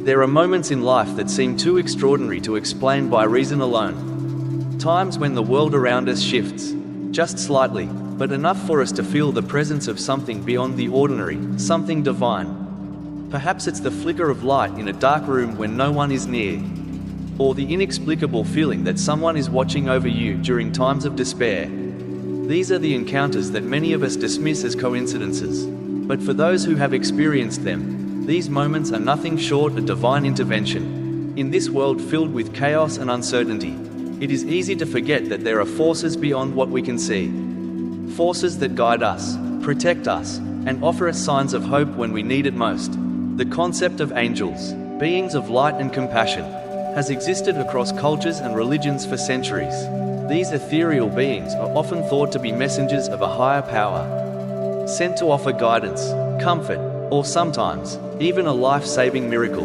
There are moments in life that seem too extraordinary to explain by reason alone. Times when the world around us shifts, just slightly, but enough for us to feel the presence of something beyond the ordinary, something divine. Perhaps it's the flicker of light in a dark room when no one is near, or the inexplicable feeling that someone is watching over you during times of despair. These are the encounters that many of us dismiss as coincidences, but for those who have experienced them, these moments are nothing short of divine intervention. In this world filled with chaos and uncertainty, it is easy to forget that there are forces beyond what we can see. Forces that guide us, protect us, and offer us signs of hope when we need it most. The concept of angels, beings of light and compassion, has existed across cultures and religions for centuries. These ethereal beings are often thought to be messengers of a higher power, sent to offer guidance, comfort, or sometimes, even a life-saving miracle.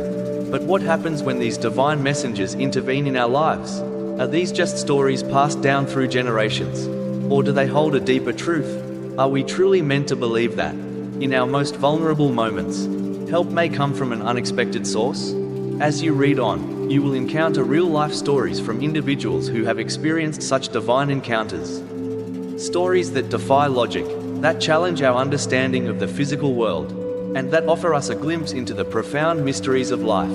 But what happens when these divine messengers intervene in our lives? Are these just stories passed down through generations? Or do they hold a deeper truth? Are we truly meant to believe that, in our most vulnerable moments, help may come from an unexpected source? As you read on, you will encounter real-life stories from individuals who have experienced such divine encounters. Stories that defy logic, that challenge our understanding of the physical world, and that offer us a glimpse into the profound mysteries of life.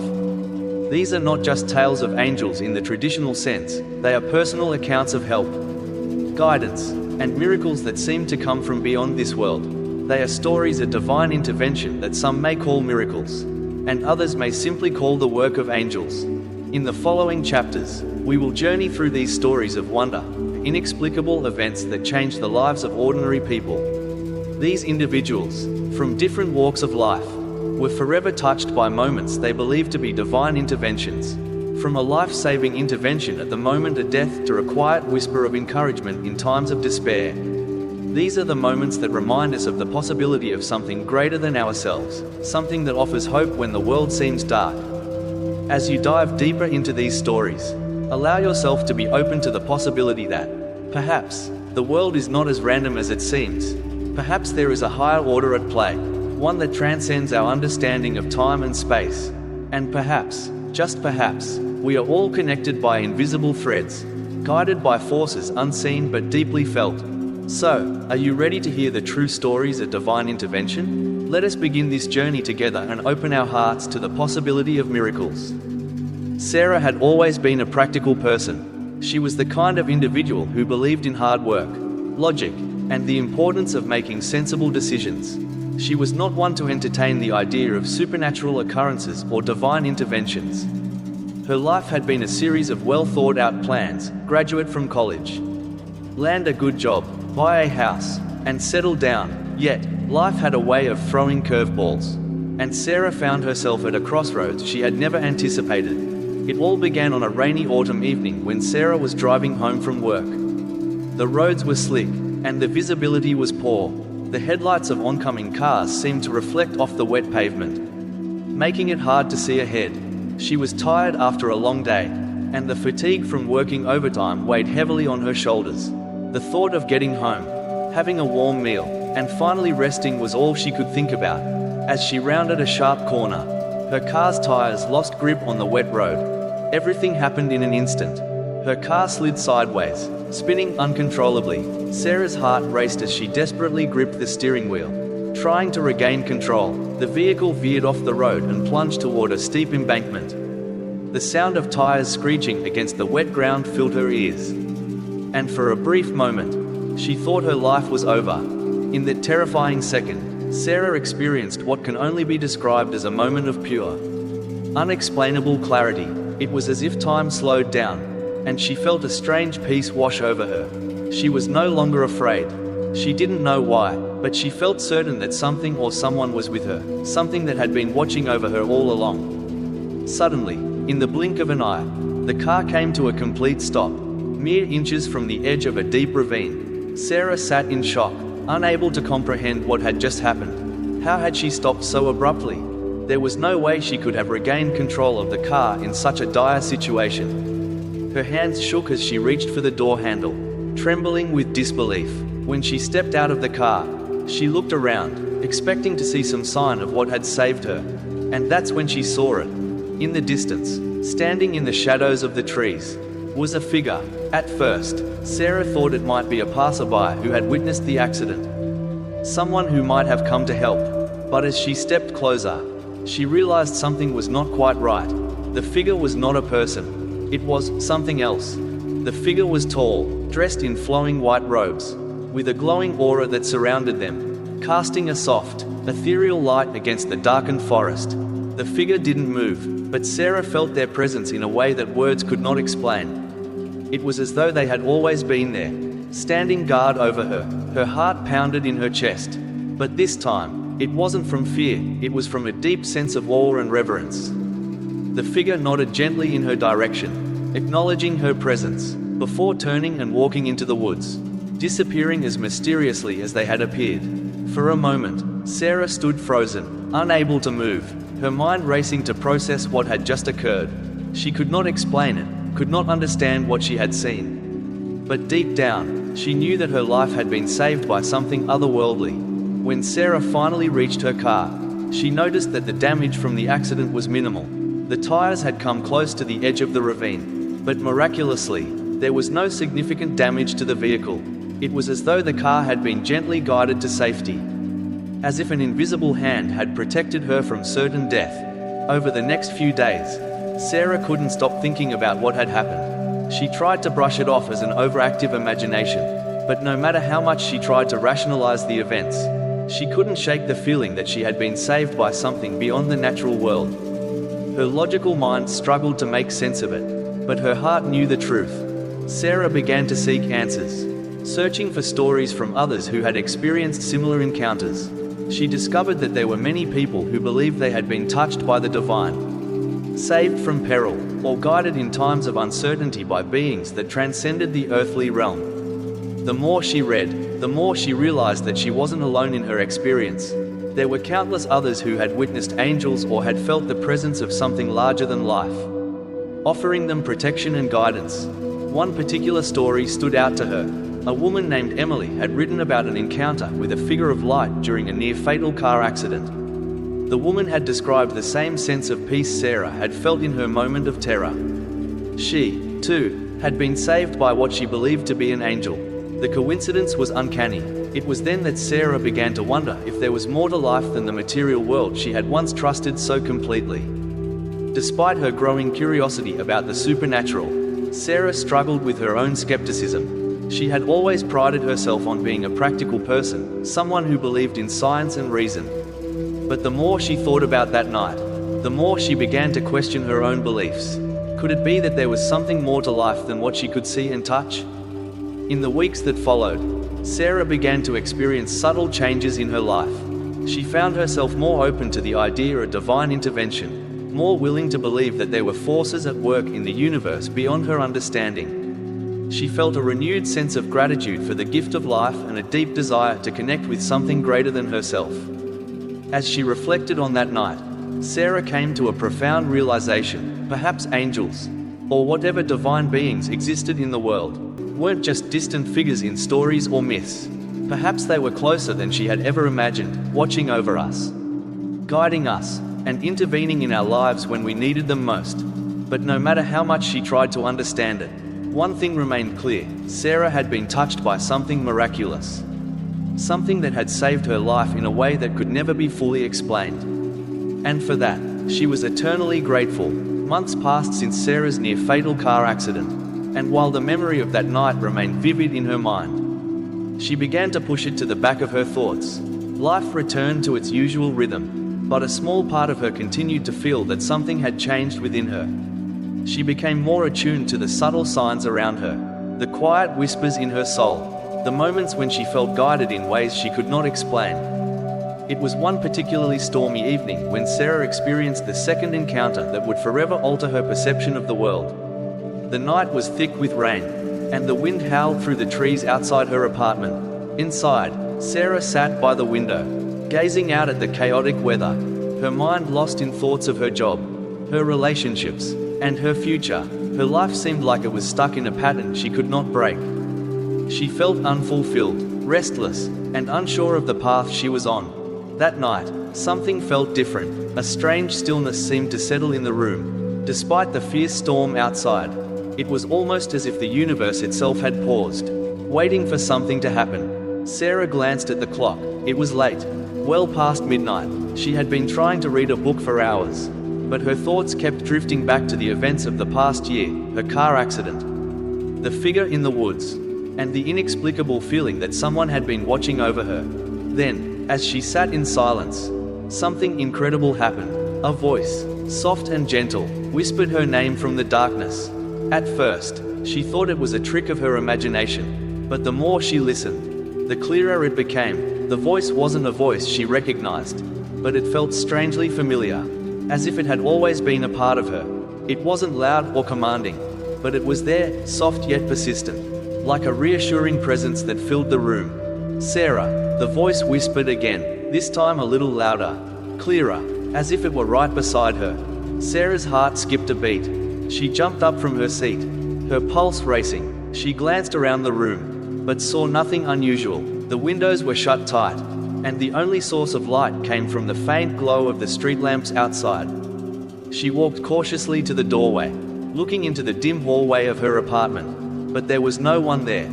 These are not just tales of angels in the traditional sense, they are personal accounts of help, guidance, and miracles that seem to come from beyond this world. They are stories of divine intervention that some may call miracles, and others may simply call the work of angels. In the following chapters, we will journey through these stories of wonder, inexplicable events that change the lives of ordinary people. These individuals, from different walks of life, were forever touched by moments they believed to be divine interventions. From a life-saving intervention at the moment of death to a quiet whisper of encouragement in times of despair. These are the moments that remind us of the possibility of something greater than ourselves, something that offers hope when the world seems dark. As you dive deeper into these stories, allow yourself to be open to the possibility that, perhaps, the world is not as random as it seems. Perhaps there is a higher order at play, one that transcends our understanding of time and space. And perhaps, just perhaps, we are all connected by invisible threads, guided by forces unseen but deeply felt. So, are you ready to hear the true stories of divine intervention? Let us begin this journey together and open our hearts to the possibility of miracles. Sarah had always been a practical person. She was the kind of individual who believed in hard work, logic, and the importance of making sensible decisions. She was not one to entertain the idea of supernatural occurrences or divine interventions. Her life had been a series of well-thought-out plans: graduate from college, land a good job, buy a house, and settle down. Yet, life had a way of throwing curveballs, and Sarah found herself at a crossroads she had never anticipated. It all began on a rainy autumn evening when Sarah was driving home from work. The roads were slick, and the visibility was poor. The headlights of oncoming cars seemed to reflect off the wet pavement, making it hard to see ahead. She was tired after a long day, and the fatigue from working overtime weighed heavily on her shoulders. The thought of getting home, having a warm meal, and finally resting was all she could think about. As she rounded a sharp corner, her car's tires lost grip on the wet road. Everything happened in an instant. Her car slid sideways, spinning uncontrollably. Sarah's heart raced as she desperately gripped the steering wheel, trying to regain control. The vehicle veered off the road and plunged toward a steep embankment. The sound of tires screeching against the wet ground filled her ears. And for a brief moment, she thought her life was over. In that terrifying second, Sarah experienced what can only be described as a moment of pure, unexplainable clarity. It was as if time slowed down, and she felt a strange peace wash over her. She was no longer afraid. She didn't know why, but she felt certain that something or someone was with her, something that had been watching over her all along. Suddenly, in the blink of an eye, the car came to a complete stop, mere inches from the edge of a deep ravine. Sarah sat in shock, unable to comprehend what had just happened. How had she stopped so abruptly? There was no way she could have regained control of the car in such a dire situation. Her hands shook as she reached for the door handle, trembling with disbelief. When she stepped out of the car, she looked around, expecting to see some sign of what had saved her. And that's when she saw it. In the distance, standing in the shadows of the trees, was a figure. At first, Sarah thought it might be a passerby who had witnessed the accident. Someone who might have come to help. But as she stepped closer, she realized something was not quite right. The figure was not a person. It was something else. The figure was tall, dressed in flowing white robes, with a glowing aura that surrounded them, casting a soft, ethereal light against the darkened forest. The figure didn't move, but Sarah felt their presence in a way that words could not explain. It was as though they had always been there, standing guard over her. Her heart pounded in her chest. But this time, it wasn't from fear, it was from a deep sense of awe and reverence. The figure nodded gently in her direction, acknowledging her presence, before turning and walking into the woods, disappearing as mysteriously as they had appeared. For a moment, Sarah stood frozen, unable to move, her mind racing to process what had just occurred. She could not explain it, could not understand what she had seen. But deep down, she knew that her life had been saved by something otherworldly. When Sarah finally reached her car, she noticed that the damage from the accident was minimal. The tires had come close to the edge of the ravine, but miraculously, there was no significant damage to the vehicle. It was as though the car had been gently guided to safety, as if an invisible hand had protected her from certain death. Over the next few days, Sarah couldn't stop thinking about what had happened. She tried to brush it off as an overactive imagination, but no matter how much she tried to rationalize the events, she couldn't shake the feeling that she had been saved by something beyond the natural world. Her logical mind struggled to make sense of it, but her heart knew the truth. Sarah began to seek answers, searching for stories from others who had experienced similar encounters. She discovered that there were many people who believed they had been touched by the divine, saved from peril, or guided in times of uncertainty by beings that transcended the earthly realm. The more she read, the more she realized that she wasn't alone in her experience. There were countless others who had witnessed angels or had felt the presence of something larger than life, offering them protection and guidance. One particular story stood out to her. A woman named Emily had written about an encounter with a figure of light during a near-fatal car accident. The woman had described the same sense of peace Sarah had felt in her moment of terror. She, too, had been saved by what she believed to be an angel. The coincidence was uncanny. It was then that Sarah began to wonder if there was more to life than the material world she had once trusted so completely. Despite her growing curiosity about the supernatural, Sarah struggled with her own skepticism. She had always prided herself on being a practical person, someone who believed in science and reason. But the more she thought about that night, the more she began to question her own beliefs. Could it be that there was something more to life than what she could see and touch? In the weeks that followed, Sarah began to experience subtle changes in her life. She found herself more open to the idea of divine intervention, more willing to believe that there were forces at work in the universe beyond her understanding. She felt a renewed sense of gratitude for the gift of life and a deep desire to connect with something greater than herself. As she reflected on that night, Sarah came to a profound realization: perhaps angels, or whatever divine beings existed in the world, weren't just distant figures in stories or myths. Perhaps they were closer than she had ever imagined, watching over us, guiding us, and intervening in our lives when we needed them most. But no matter how much she tried to understand it, one thing remained clear: Sarah had been touched by something miraculous. Something that had saved her life in a way that could never be fully explained. And for that, she was eternally grateful. Months passed since Sarah's near-fatal car accident, and while the memory of that night remained vivid in her mind, she began to push it to the back of her thoughts. Life returned to its usual rhythm, but a small part of her continued to feel that something had changed within her. She became more attuned to the subtle signs around her, the quiet whispers in her soul, the moments when she felt guided in ways she could not explain. It was one particularly stormy evening when Sarah experienced the second encounter that would forever alter her perception of the world. The night was thick with rain, and the wind howled through the trees outside her apartment. Inside, Sarah sat by the window, gazing out at the chaotic weather, her mind lost in thoughts of her job, her relationships, and her future. Her life seemed like it was stuck in a pattern she could not break. She felt unfulfilled, restless, and unsure of the path she was on. That night, something felt different. A strange stillness seemed to settle in the room, despite the fierce storm outside. It was almost as if the universe itself had paused, waiting for something to happen. Sarah glanced at the clock. It was late, well past midnight. She had been trying to read a book for hours, but her thoughts kept drifting back to the events of the past year, her car accident, the figure in the woods, and the inexplicable feeling that someone had been watching over her. Then, as she sat in silence, something incredible happened. A voice, soft and gentle, whispered her name from the darkness. At first, she thought it was a trick of her imagination, but the more she listened, the clearer it became. The voice wasn't a voice she recognized, but it felt strangely familiar, as if it had always been a part of her. It wasn't loud or commanding, but it was there, soft yet persistent, like a reassuring presence that filled the room. "Sarah," the voice whispered again, this time a little louder, clearer, as if it were right beside her. Sarah's heart skipped a beat. She jumped up from her seat, her pulse racing. She glanced around the room, but saw nothing unusual. The windows were shut tight, and the only source of light came from the faint glow of the street lamps outside. She walked cautiously to the doorway, looking into the dim hallway of her apartment, but there was no one there.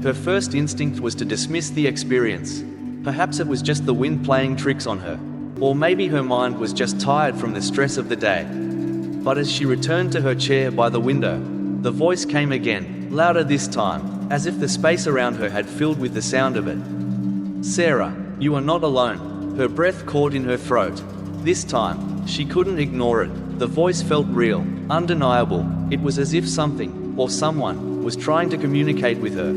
Her first instinct was to dismiss the experience. Perhaps it was just the wind playing tricks on her, or maybe her mind was just tired from the stress of the day. But as she returned to her chair by the window, the voice came again, louder this time, as if the space around her had filled with the sound of it. "Sarah, you are not alone." Her breath caught in her throat. This time, she couldn't ignore it. The voice felt real, undeniable. It was as if something, or someone, was trying to communicate with her,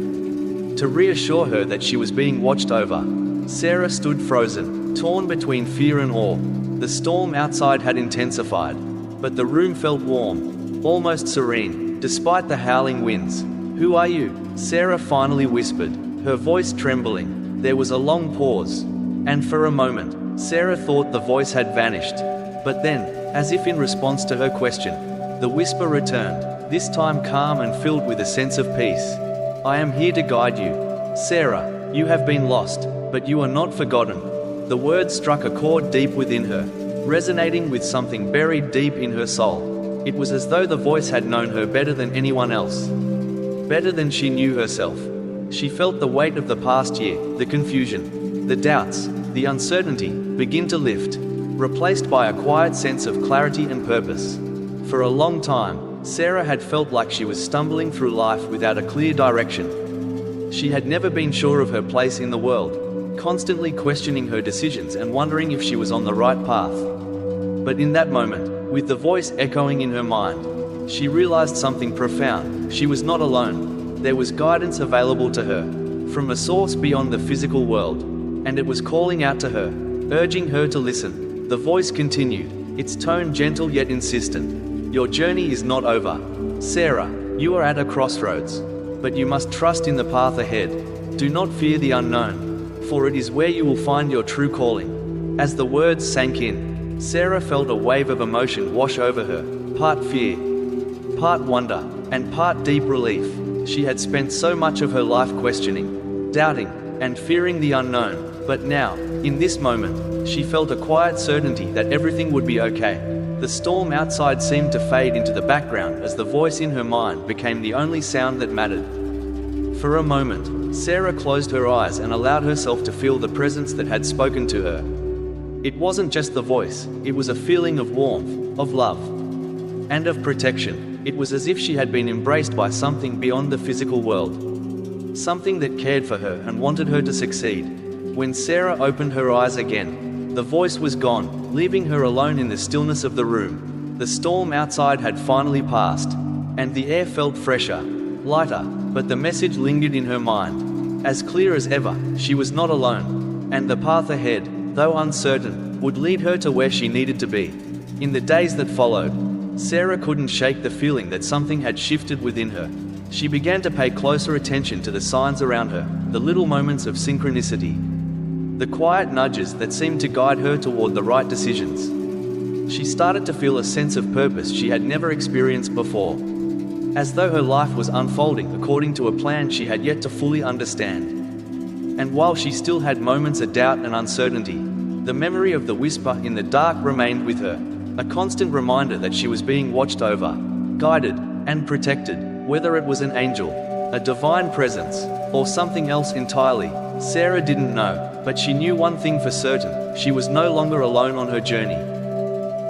to reassure her that she was being watched over. Sarah stood frozen, torn between fear and awe. The storm outside had intensified, but the room felt warm, almost serene, despite the howling winds. "Who are you?" Sarah finally whispered, her voice trembling. There was a long pause, and for a moment, Sarah thought the voice had vanished. But then, as if in response to her question, the whisper returned, this time calm and filled with a sense of peace. "I am here to guide you. Sarah, you have been lost, but you are not forgotten." The words struck a chord deep within her, resonating with something buried deep in her soul. It was as though the voice had known her better than anyone else, better than she knew herself. She felt the weight of the past year, the confusion, the doubts, the uncertainty, begin to lift, replaced by a quiet sense of clarity and purpose. For a long time, Sarah had felt like she was stumbling through life without a clear direction. She had never been sure of her place in the world, constantly questioning her decisions and wondering if she was on the right path. But in that moment, with the voice echoing in her mind, she realized something profound. She was not alone. There was guidance available to her, from a source beyond the physical world, and it was calling out to her, urging her to listen. The voice continued, its tone gentle yet insistent. "Your journey is not over. Sarah, you are at a crossroads, but you must trust in the path ahead. Do not fear the unknown, for it is where you will find your true calling." As the words sank in, Sarah felt a wave of emotion wash over her, part fear, part wonder, and part deep relief. She had spent so much of her life questioning, doubting, and fearing the unknown, but now, in this moment, she felt a quiet certainty that everything would be okay. The storm outside seemed to fade into the background as the voice in her mind became the only sound that mattered. For a moment, Sarah closed her eyes and allowed herself to feel the presence that had spoken to her. It wasn't just the voice, it was a feeling of warmth, of love, and of protection. It was as if she had been embraced by something beyond the physical world, something that cared for her and wanted her to succeed. When Sarah opened her eyes again, the voice was gone, leaving her alone in the stillness of the room. The storm outside had finally passed, and the air felt fresher, lighter, but the message lingered in her mind. As clear as ever, she was not alone, and the path ahead, though uncertain, would lead her to where she needed to be. In the days that followed, Sarah couldn't shake the feeling that something had shifted within her. She began to pay closer attention to the signs around her, the little moments of synchronicity, the quiet nudges that seemed to guide her toward the right decisions. She started to feel a sense of purpose she had never experienced before, as though her life was unfolding according to a plan she had yet to fully understand. And while she still had moments of doubt and uncertainty, The memory of the whisper in the dark remained with her, a constant reminder that she was being watched over, guided, and protected, whether it was an angel, a divine presence, or something else entirely. Sarah didn't know, but she knew one thing for certain: she was no longer alone on her journey.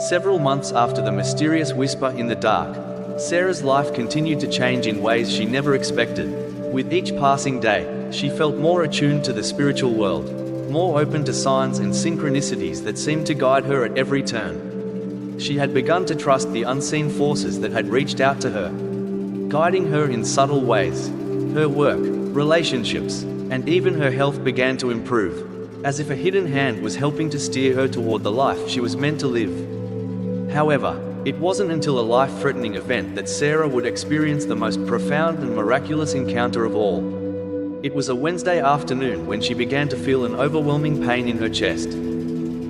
Several months after the mysterious whisper in the dark, Sarah's life continued to change in ways she never expected. With each passing day, she felt more attuned to the spiritual world, more open to signs and synchronicities that seemed to guide her at every turn. She had begun to trust the unseen forces that had reached out to her, guiding her in subtle ways. Her work, relationships, and even her health began to improve, as if a hidden hand was helping to steer her toward the life she was meant to live. However, it wasn't until a life-threatening event that Sarah would experience the most profound and miraculous encounter of all. It was a Wednesday afternoon when she began to feel an overwhelming pain in her chest.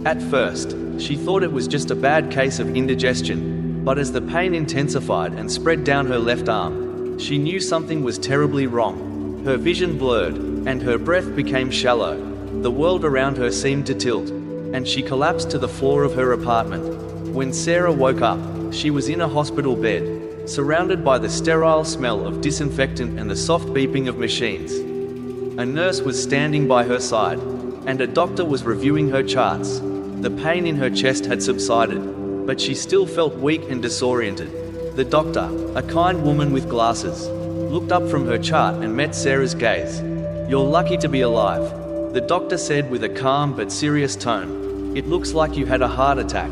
At first, she thought it was just a bad case of indigestion, but as the pain intensified and spread down her left arm, she knew something was terribly wrong. Her vision blurred, and her breath became shallow. The world around her seemed to tilt, and she collapsed to the floor of her apartment. When Sarah woke up, she was in a hospital bed, surrounded by the sterile smell of disinfectant and the soft beeping of machines. A nurse was standing by her side, and a doctor was reviewing her charts. The pain in her chest had subsided, but she still felt weak and disoriented. The doctor, a kind woman with glasses, looked up from her chart and met Sarah's gaze. "You're lucky to be alive," the doctor said with a calm but serious tone. "It looks like you had a heart attack.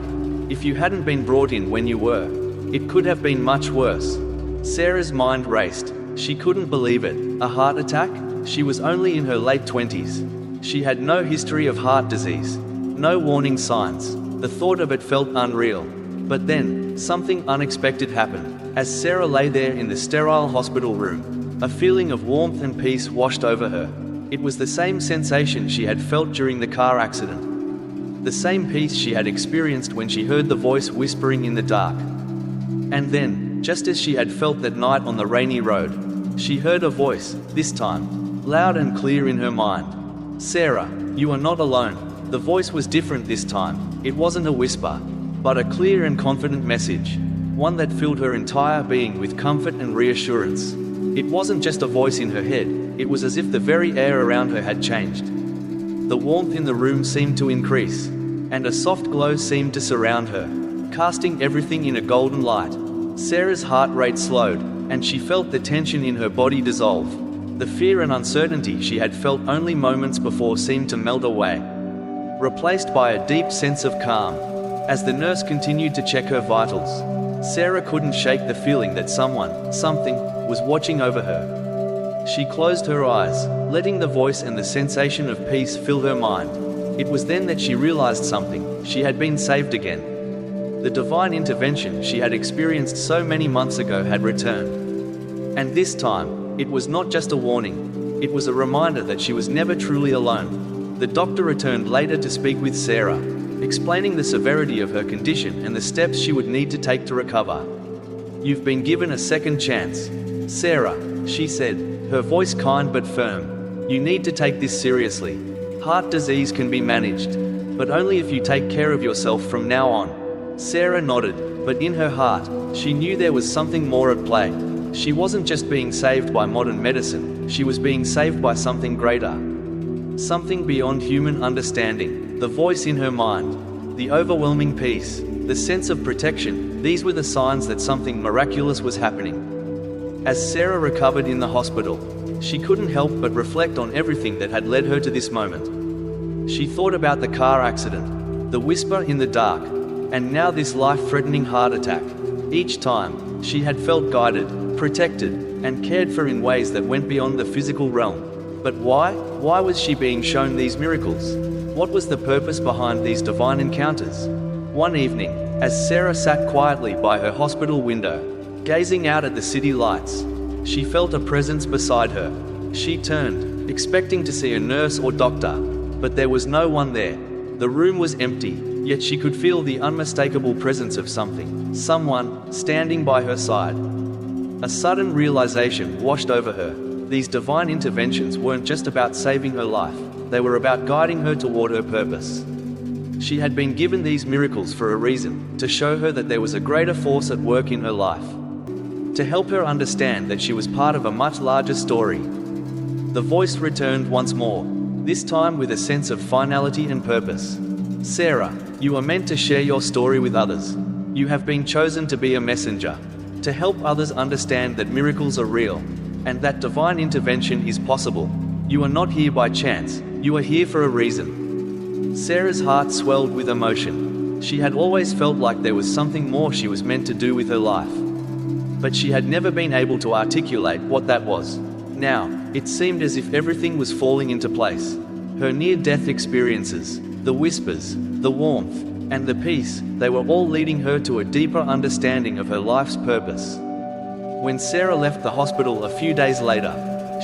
If you hadn't been brought in when you were, it could have been much worse." Sarah's mind raced. She couldn't believe it. A heart attack? She was only in her late 20s. She had no history of heart disease, no warning signs. The thought of it felt unreal. But then, something unexpected happened. As Sarah lay there in the sterile hospital room, a feeling of warmth and peace washed over her. It was the same sensation she had felt during the car accident. The same peace she had experienced when she heard the voice whispering in the dark. And then, just as she had felt that night on the rainy road, she heard a voice, this time, loud and clear in her mind. "Sarah, you are not alone." The voice was different this time. It wasn't a whisper, but a clear and confident message, one that filled her entire being with comfort and reassurance. It wasn't just a voice in her head, it was as if the very air around her had changed. The warmth in the room seemed to increase, and a soft glow seemed to surround her, casting everything in a golden light. Sarah's heart rate slowed, and she felt the tension in her body dissolve. The fear and uncertainty she had felt only moments before seemed to melt away, replaced by a deep sense of calm. As the nurse continued to check her vitals, Sarah couldn't shake the feeling that something, was watching over her. She closed her eyes, letting the voice and the sensation of peace fill her mind. It was then that she realized something. She had been saved again. The divine intervention she had experienced so many months ago had returned. And this time, it was not just a warning. It was a reminder that she was never truly alone. The doctor returned later to speak with Sarah, explaining the severity of her condition and the steps she would need to take to recover. "You've been given a second chance, Sarah," she said, her voice kind but firm. "You need to take this seriously. Heart disease can be managed, but only if you take care of yourself from now on." Sarah nodded, but in her heart, she knew there was something more at play. She wasn't just being saved by modern medicine, she was being saved by something greater. Something beyond human understanding. The voice in her mind, the overwhelming peace, the sense of protection, these were the signs that something miraculous was happening. As Sarah recovered in the hospital, she couldn't help but reflect on everything that had led her to this moment. She thought about the car accident, the whisper in the dark, and now this life-threatening heart attack. Each time, she had felt guided, protected, and cared for in ways that went beyond the physical realm. But why? Why was she being shown these miracles? What was the purpose behind these divine encounters? One evening, as Sarah sat quietly by her hospital window, gazing out at the city lights, she felt a presence beside her. She turned, expecting to see a nurse or doctor, but there was no one there. The room was empty, yet she could feel the unmistakable presence of someone, standing by her side. A sudden realization washed over her. These divine interventions weren't just about saving her life, they were about guiding her toward her purpose. She had been given these miracles for a reason, to show her that there was a greater force at work in her life. To help her understand that she was part of a much larger story. The voice returned once more, this time with a sense of finality and purpose. Sarah, you are meant to share your story with others. You have been chosen to be a messenger, to help others understand that miracles are real, and that divine intervention is possible. You are not here by chance, you are here for a reason. Sarah's heart swelled with emotion. She had always felt like there was something more she was meant to do with her life. But she had never been able to articulate what that was. Now, it seemed as if everything was falling into place. Her near-death experiences, the whispers, the warmth, and the peace, they were all leading her to a deeper understanding of her life's purpose. When Sarah left the hospital a few days later,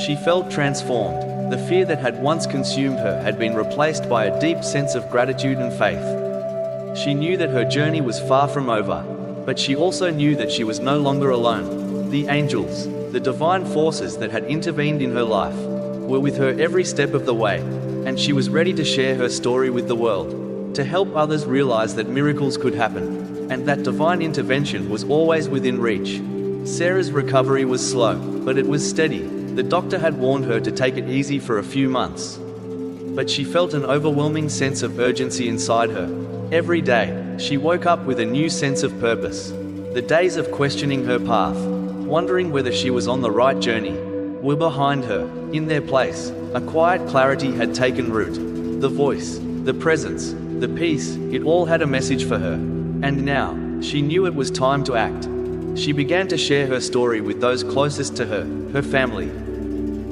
she felt transformed. The fear that had once consumed her had been replaced by a deep sense of gratitude and faith. She knew that her journey was far from over, but she also knew that she was no longer alone. The angels, the divine forces that had intervened in her life, were with her every step of the way, and she was ready to share her story with the world, to help others realize that miracles could happen, and that divine intervention was always within reach. Sarah's recovery was slow, but it was steady. The doctor had warned her to take it easy for a few months. But she felt an overwhelming sense of urgency inside her. Every day, she woke up with a new sense of purpose. The days of questioning her path, wondering whether she was on the right journey, were behind her. In their place, a quiet clarity had taken root. The voice, the presence, the peace, it all had a message for her. And now, she knew it was time to act. She began to share her story with those closest to her, her family,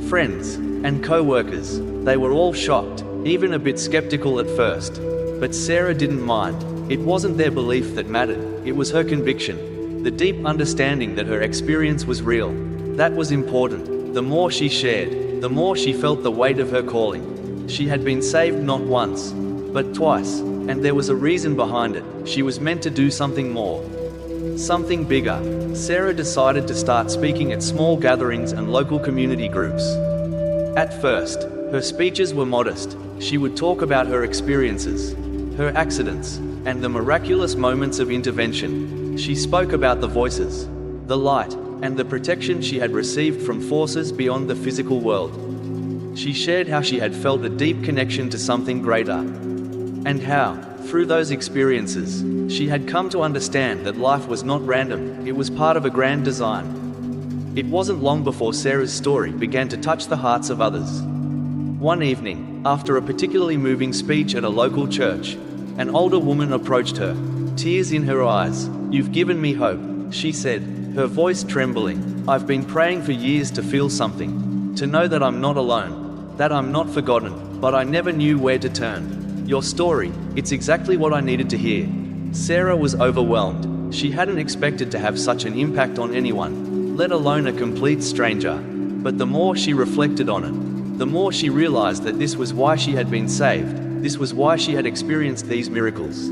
friends, and co-workers. They were all shocked, even a bit skeptical at first. But Sarah didn't mind. It wasn't their belief that mattered, it was her conviction. The deep understanding that her experience was real. That was important. The more she shared, the more she felt the weight of her calling. She had been saved not once, but twice, and there was a reason behind it. She was meant to do something more. Something bigger. Sarah decided to start speaking at small gatherings and local community groups. At first, her speeches were modest. She would talk about her experiences, her accidents, and the miraculous moments of intervention. She spoke about the voices, the light, and the protection she had received from forces beyond the physical world. She shared how she had felt a deep connection to something greater, and how, through those experiences, she had come to understand that life was not random, it was part of a grand design. It wasn't long before Sarah's story began to touch the hearts of others. One evening, after a particularly moving speech at a local church, an older woman approached her, tears in her eyes. "You've given me hope," she said, her voice trembling. "I've been praying for years to feel something, to know that I'm not alone, that I'm not forgotten, but I never knew where to turn. Your story, it's exactly what I needed to hear." Sarah was overwhelmed. She hadn't expected to have such an impact on anyone, let alone a complete stranger. But the more she reflected on it, the more she realized that this was why she had been saved. This was why she had experienced these miracles.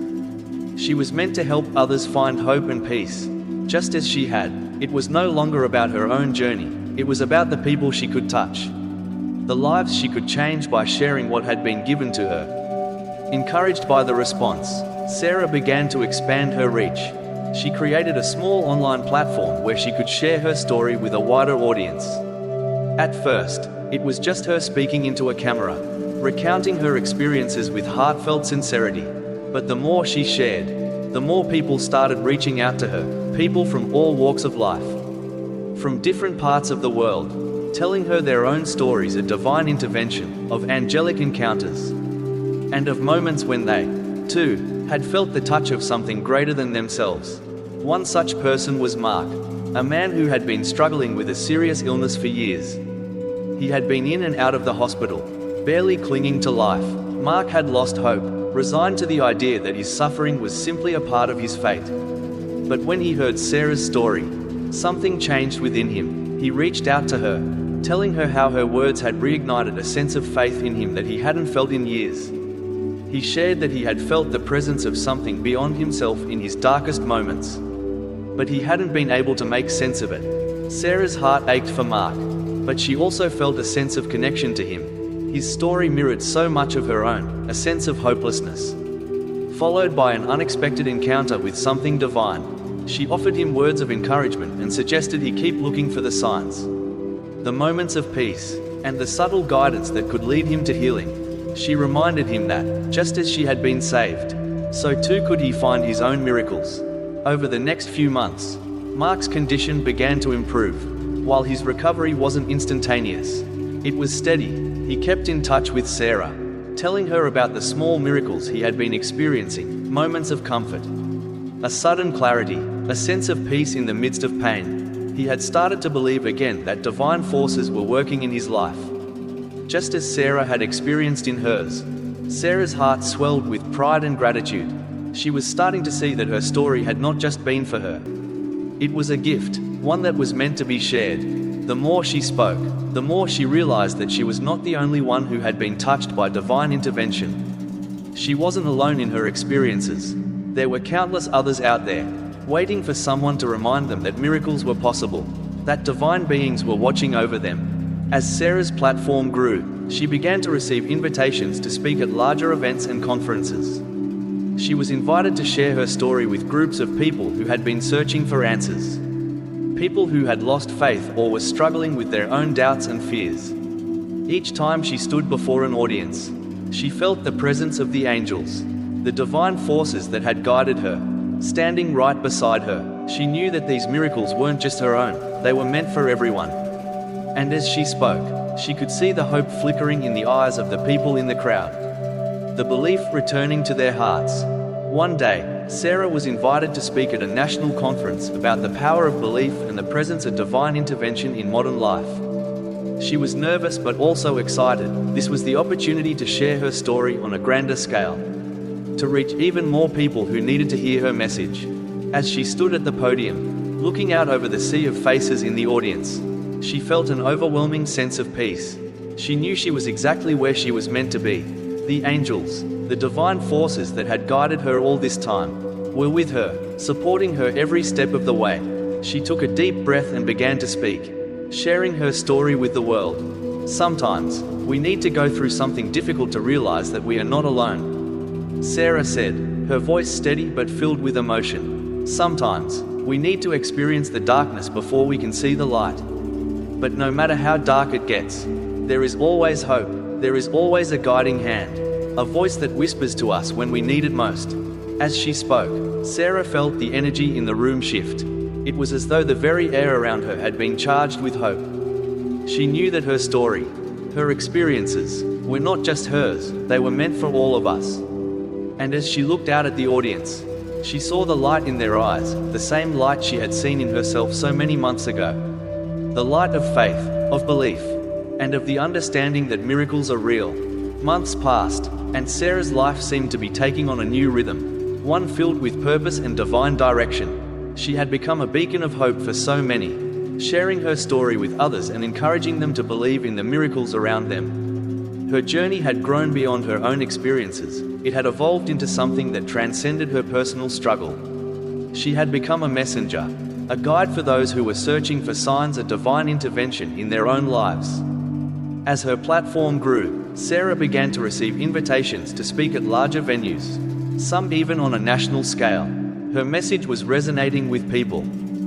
She was meant to help others find hope and peace, just as she had. It was no longer about her own journey. It was about the people she could touch, the lives she could change by sharing what had been given to her. Encouraged by the response, Sarah began to expand her reach. She created a small online platform where she could share her story with a wider audience. At first, it was just her speaking into a camera, recounting her experiences with heartfelt sincerity. But the more she shared, the more people started reaching out to her, people from all walks of life, from different parts of the world, telling her their own stories of divine intervention, of angelic encounters, and of moments when they, too, had felt the touch of something greater than themselves. One such person was Mark, a man who had been struggling with a serious illness for years. He had been in and out of the hospital, barely clinging to life. Mark had lost hope, resigned to the idea that his suffering was simply a part of his fate. But when he heard Sarah's story, something changed within him. He reached out to her, telling her how her words had reignited a sense of faith in him that he hadn't felt in years. He shared that he had felt the presence of something beyond himself in his darkest moments, but he hadn't been able to make sense of it. Sarah's heart ached for Mark, but she also felt a sense of connection to him. His story mirrored so much of her own, a sense of hopelessness, followed by an unexpected encounter with something divine. She offered him words of encouragement and suggested he keep looking for the signs, the moments of peace, and the subtle guidance that could lead him to healing. She reminded him that, just as she had been saved, so too could he find his own miracles. Over the next few months, Mark's condition began to improve. While his recovery wasn't instantaneous, it was steady. He kept in touch with Sarah, telling her about the small miracles he had been experiencing, moments of comfort, a sudden clarity, a sense of peace in the midst of pain. He had started to believe again that divine forces were working in his life, just as Sarah had experienced in hers. Sarah's heart swelled with pride and gratitude. She was starting to see that her story had not just been for her. It was a gift, one that was meant to be shared. The more she spoke, the more she realized that she was not the only one who had been touched by divine intervention. She wasn't alone in her experiences. There were countless others out there, waiting for someone to remind them that miracles were possible, that divine beings were watching over them. As Sarah's platform grew, she began to receive invitations to speak at larger events and conferences. She was invited to share her story with groups of people who had been searching for answers, people who had lost faith or were struggling with their own doubts and fears. Each time she stood before an audience, she felt the presence of the angels, the divine forces that had guided her, standing right beside her. She knew that these miracles weren't just her own, they were meant for everyone. And as she spoke, she could see the hope flickering in the eyes of the people in the crowd, the belief returning to their hearts. One day, Sarah was invited to speak at a national conference about the power of belief and the presence of divine intervention in modern life. She was nervous but also excited. This was the opportunity to share her story on a grander scale, to reach even more people who needed to hear her message. As she stood at the podium, looking out over the sea of faces in the audience, she felt an overwhelming sense of peace. She knew she was exactly where she was meant to be. The angels, the divine forces that had guided her all this time, were with her, supporting her every step of the way. She took a deep breath and began to speak, sharing her story with the world. Sometimes, we need to go through something difficult to realize that we are not alone, Sarah said, her voice steady but filled with emotion. Sometimes, we need to experience the darkness before we can see the light. But no matter how dark it gets, there is always hope. There is always a guiding hand, a voice that whispers to us when we need it most. As she spoke, Sarah felt the energy in the room shift. It was as though the very air around her had been charged with hope. She knew that her story, her experiences, were not just hers, they were meant for all of us. And as she looked out at the audience, she saw the light in their eyes, the same light she had seen in herself so many months ago. The light of faith, of belief, and of the understanding that miracles are real. Months passed, and Sarah's life seemed to be taking on a new rhythm, one filled with purpose and divine direction. She had become a beacon of hope for so many, sharing her story with others and encouraging them to believe in the miracles around them. Her journey had grown beyond her own experiences. It had evolved into something that transcended her personal struggle. She had become a messenger, a guide for those who were searching for signs of divine intervention in their own lives. As her platform grew, Sarah began to receive invitations to speak at larger venues, some even on a national scale. Her message was resonating with people,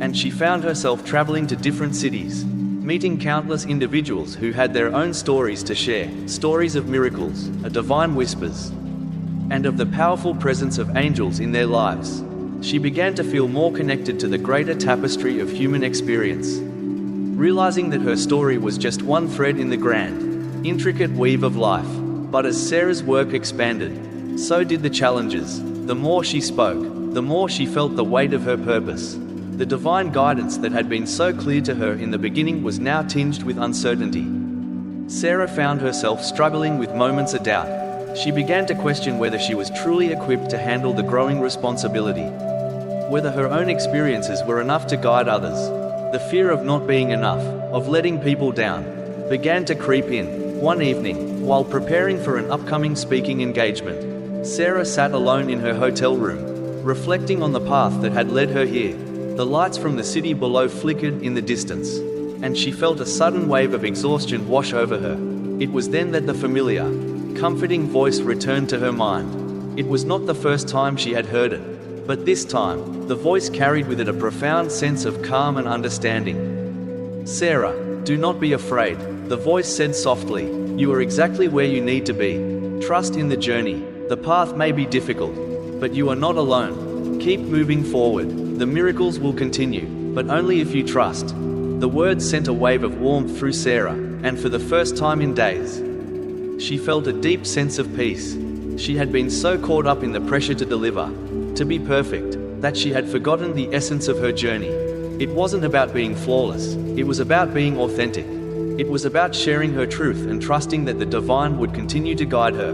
and she found herself traveling to different cities, meeting countless individuals who had their own stories to share, stories of miracles, of divine whispers, and of the powerful presence of angels in their lives. She began to feel more connected to the greater tapestry of human experience, realizing that her story was just one thread in the grand, intricate weave of life. But as Sarah's work expanded, so did the challenges. The more she spoke, the more she felt the weight of her purpose. The divine guidance that had been so clear to her in the beginning was now tinged with uncertainty. Sarah found herself struggling with moments of doubt. She began to question whether she was truly equipped to handle the growing responsibility, whether her own experiences were enough to guide others. The fear of not being enough, of letting people down, began to creep in. One evening, while preparing for an upcoming speaking engagement, Sarah sat alone in her hotel room, reflecting on the path that had led her here. The lights from the city below flickered in the distance, and she felt a sudden wave of exhaustion wash over her. It was then that the familiar, comforting voice returned to her mind. It was not the first time she had heard it, but this time, the voice carried with it a profound sense of calm and understanding. "Sarah, do not be afraid," the voice said softly. "You are exactly where you need to be. Trust in the journey. The path may be difficult, but you are not alone. Keep moving forward. The miracles will continue, but only if you trust." The words sent a wave of warmth through Sarah, and for the first time in days, she felt a deep sense of peace. She had been so caught up in the pressure to deliver, to be perfect, that she had forgotten the essence of her journey. It wasn't about being flawless, it was about being authentic. It was about sharing her truth and trusting that the divine would continue to guide her.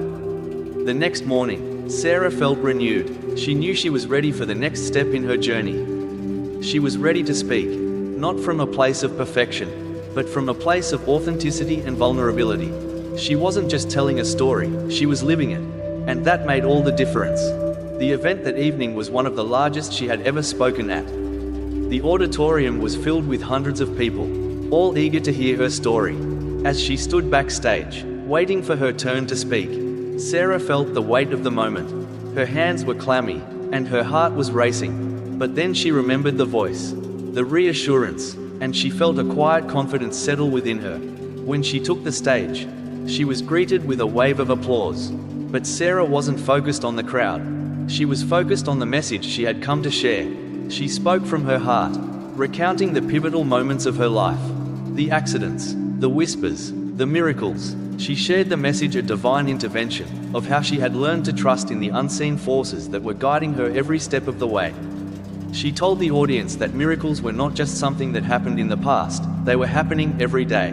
The next morning, Sarah felt renewed. She knew she was ready for the next step in her journey. She was ready to speak, not from a place of perfection, but from a place of authenticity and vulnerability. She wasn't just telling a story, she was living it, and that made all the difference. The event that evening was one of the largest she had ever spoken at. The auditorium was filled with hundreds of people, all eager to hear her story. As she stood backstage, waiting for her turn to speak, Sarah felt the weight of the moment. Her hands were clammy, and her heart was racing. But then she remembered the voice, the reassurance, and she felt a quiet confidence settle within her. When she took the stage, she was greeted with a wave of applause. But Sarah wasn't focused on the crowd. She was focused on the message she had come to share. She spoke from her heart, recounting the pivotal moments of her life. The accidents, the whispers, the miracles. She shared the message of divine intervention, of how she had learned to trust in the unseen forces that were guiding her every step of the way. She told the audience that miracles were not just something that happened in the past, they were happening every day,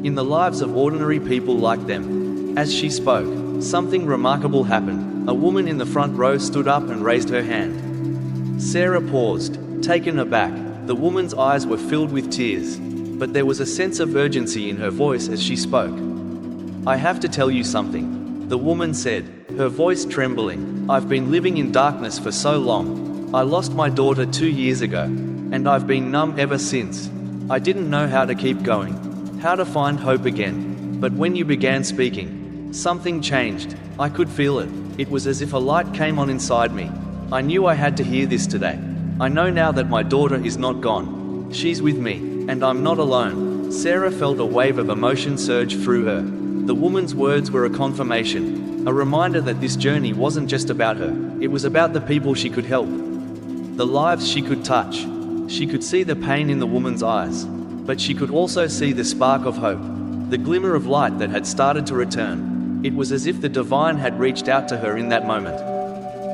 in the lives of ordinary people like them. As she spoke, something remarkable happened. A woman in the front row stood up and raised her hand. Sarah paused, taken aback. The woman's eyes were filled with tears, but there was a sense of urgency in her voice as she spoke. "I have to tell you something," the woman said, her voice trembling. "I've been living in darkness for so long. I lost my daughter 2 years ago, and I've been numb ever since. I didn't know how to keep going, how to find hope again. But when you began speaking, something changed. I could feel it. It was as if a light came on inside me. I knew I had to hear this today. I know now that my daughter is not gone. She's with me, and I'm not alone." Sarah felt a wave of emotion surge through her. The woman's words were a confirmation, a reminder that this journey wasn't just about her. It was about the people she could help, the lives she could touch. She could see the pain in the woman's eyes, but she could also see the spark of hope, the glimmer of light that had started to return. It was as if the divine had reached out to her in that moment,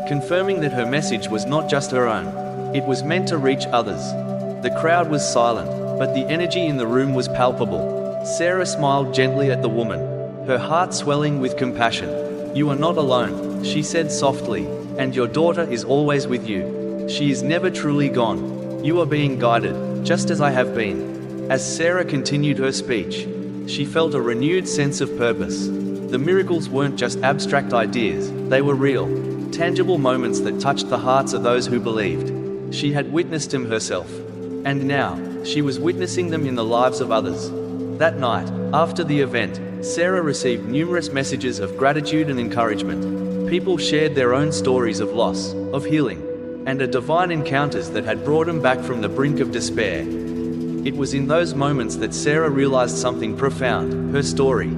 confirming that her message was not just her own. It was meant to reach others. The crowd was silent, but the energy in the room was palpable. Sarah smiled gently at the woman, her heart swelling with compassion. "You are not alone," she said softly, "and your daughter is always with you. She is never truly gone. You are being guided, just as I have been." As Sarah continued her speech, she felt a renewed sense of purpose. The miracles weren't just abstract ideas, they were real, tangible moments that touched the hearts of those who believed. She had witnessed them herself, and now, she was witnessing them in the lives of others. That night, after the event, Sarah received numerous messages of gratitude and encouragement. People shared their own stories of loss, of healing, and of divine encounters that had brought them back from the brink of despair. It was in those moments that Sarah realized something profound. Her story,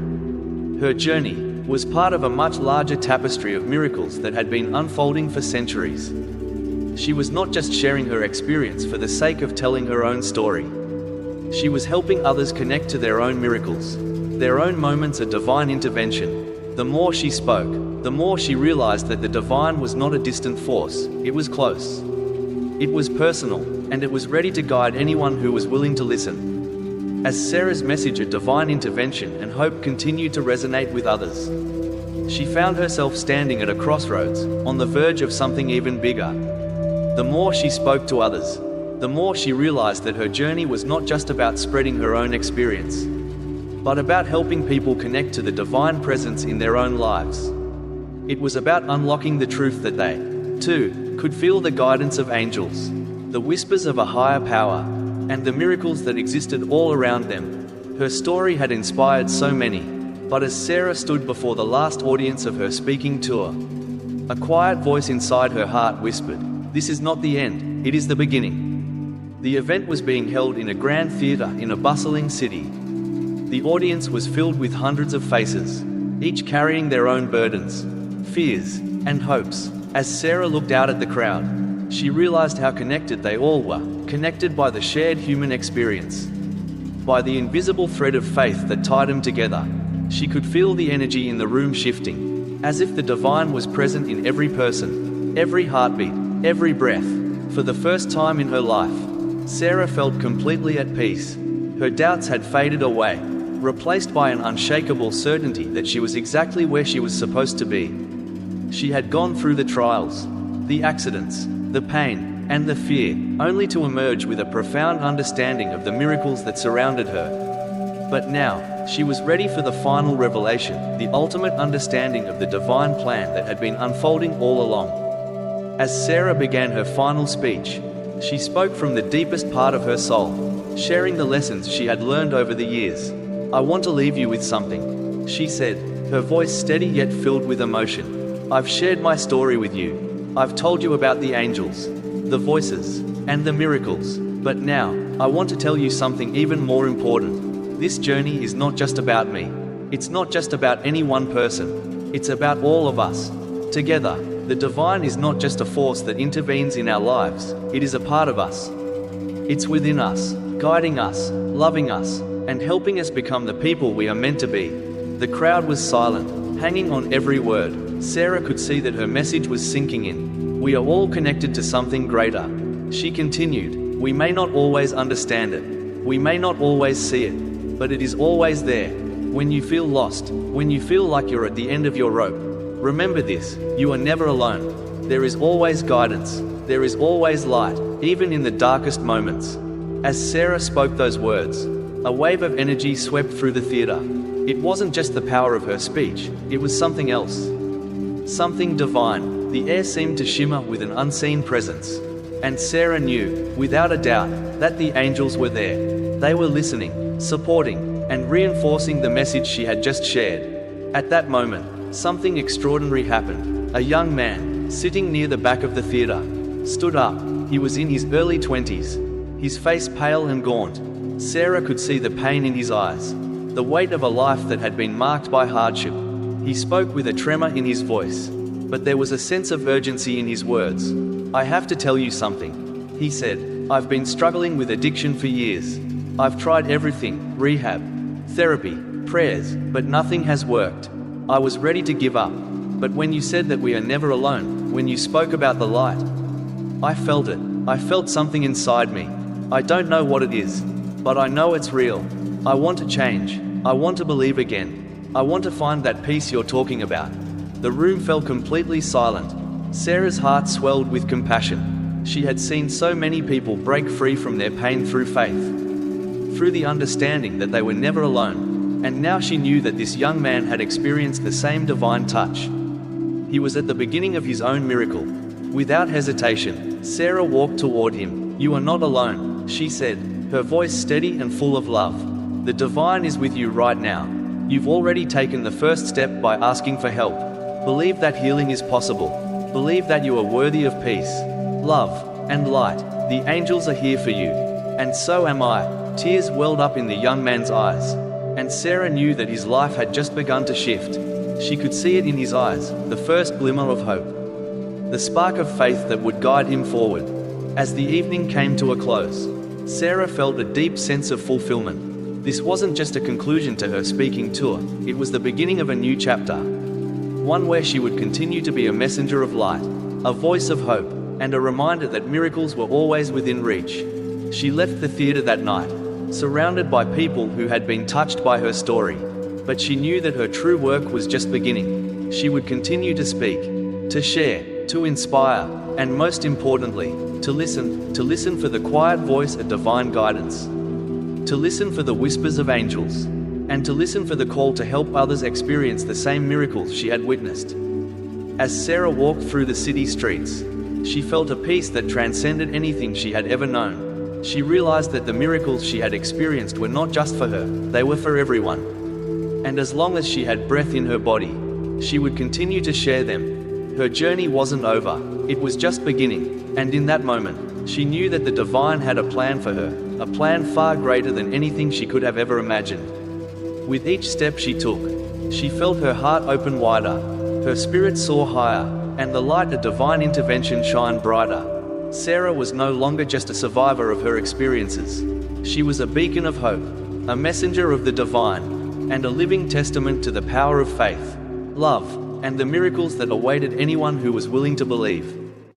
her journey, was part of a much larger tapestry of miracles that had been unfolding for centuries. She was not just sharing her experience for the sake of telling her own story. She was helping others connect to their own miracles, their own moments of divine intervention. The more she spoke, the more she realized that the divine was not a distant force, it was close. It was personal, and it was ready to guide anyone who was willing to listen. As Sarah's message of divine intervention and hope continued to resonate with others, she found herself standing at a crossroads, on the verge of something even bigger. The more she spoke to others, the more she realized that her journey was not just about spreading her own experience, but about helping people connect to the divine presence in their own lives. It was about unlocking the truth that they, too, could feel the guidance of angels, the whispers of a higher power, and the miracles that existed all around them. Her story had inspired so many, but as Sarah stood before the last audience of her speaking tour, A quiet voice inside her heart whispered, "This is not the end, it is the beginning." The event was being held in a grand theater in a bustling city. The audience was filled with hundreds of faces, each carrying their own burdens, fears, and hopes. As Sarah looked out at the crowd, she realized how connected they all were, connected by the shared human experience, by the invisible thread of faith that tied them together. She could feel the energy in the room shifting, as if the divine was present in every person, every heartbeat, every breath. For the first time in her life, Sarah felt completely at peace. Her doubts had faded away, replaced by an unshakable certainty that she was exactly where she was supposed to be. She had gone through the trials, the accidents, the pain, and the fear, only to emerge with a profound understanding of the miracles that surrounded her. But now, she was ready for the final revelation, the ultimate understanding of the divine plan that had been unfolding all along. As Sarah began her final speech, she spoke from the deepest part of her soul, sharing the lessons she had learned over the years. "I want to leave you with something," she said, her voice steady yet filled with emotion. "I've shared my story with you. I've told you about the angels, the voices, and the miracles. But now, I want to tell you something even more important. This journey is not just about me. It's not just about any one person. It's about all of us. Together, the divine is not just a force that intervenes in our lives, it is a part of us. It's within us, guiding us, loving us, and helping us become the people we are meant to be." The crowd was silent, hanging on every word. Sarah could see that her message was sinking in. "We are all connected to something greater," she continued. "We may not always understand it. We may not always see it. But it is always there. When you feel lost, when you feel like you're at the end of your rope, remember this: you are never alone. There is always guidance. There is always light, even in the darkest moments." As Sarah spoke those words, a wave of energy swept through the theater. It wasn't just the power of her speech, it was something else. Something divine. The air seemed to shimmer with an unseen presence. And Sarah knew, without a doubt, that the angels were there. They were listening, supporting, and reinforcing the message she had just shared. At that moment, something extraordinary happened. A young man, sitting near the back of the theater, stood up. He was in his early 20s, his face pale and gaunt. Sarah could see the pain in his eyes, the weight of a life that had been marked by hardship. He spoke with a tremor in his voice, but there was a sense of urgency in his words. "I have to tell you something," he said. "I've been struggling with addiction for years. I've tried everything, rehab, therapy, prayers, but nothing has worked. I was ready to give up. But when you said that we are never alone, when you spoke about the light, I felt it. I felt something inside me. I don't know what it is, but I know it's real. I want to change. I want to believe again. I want to find that peace you're talking about." The room fell completely silent. Sarah's heart swelled with compassion. She had seen so many people break free from their pain through faith, through the understanding that they were never alone. And now she knew that this young man had experienced the same divine touch. He was at the beginning of his own miracle. Without hesitation, Sarah walked toward him. "You are not alone," she said, her voice steady and full of love. "The divine is with you right now. You've already taken the first step by asking for help. Believe that healing is possible. Believe that you are worthy of peace, love, and light. The angels are here for you. And so am I." Tears welled up in the young man's eyes, and Sarah knew that his life had just begun to shift. She could see it in his eyes, the first glimmer of hope, the spark of faith that would guide him forward. As the evening came to a close, Sarah felt a deep sense of fulfillment. This wasn't just a conclusion to her speaking tour, it was the beginning of a new chapter. One where she would continue to be a messenger of light, a voice of hope, and a reminder that miracles were always within reach. She left the theater that night, surrounded by people who had been touched by her story. But she knew that her true work was just beginning. She would continue to speak, to share, to inspire, and most importantly, to listen for the quiet voice of divine guidance, to listen for the whispers of angels, and to listen for the call to help others experience the same miracles she had witnessed. As Sarah walked through the city streets, she felt a peace that transcended anything she had ever known. She realized that the miracles she had experienced were not just for her, they were for everyone. And as long as she had breath in her body, she would continue to share them. Her journey wasn't over, it was just beginning, and in that moment, she knew that the divine had a plan for her, a plan far greater than anything she could have ever imagined. With each step she took, she felt her heart open wider, her spirit soar higher, and the light of divine intervention shine brighter. Sarah was no longer just a survivor of her experiences. She was a beacon of hope, a messenger of the divine, and a living testament to the power of faith, love, and the miracles that awaited anyone who was willing to believe.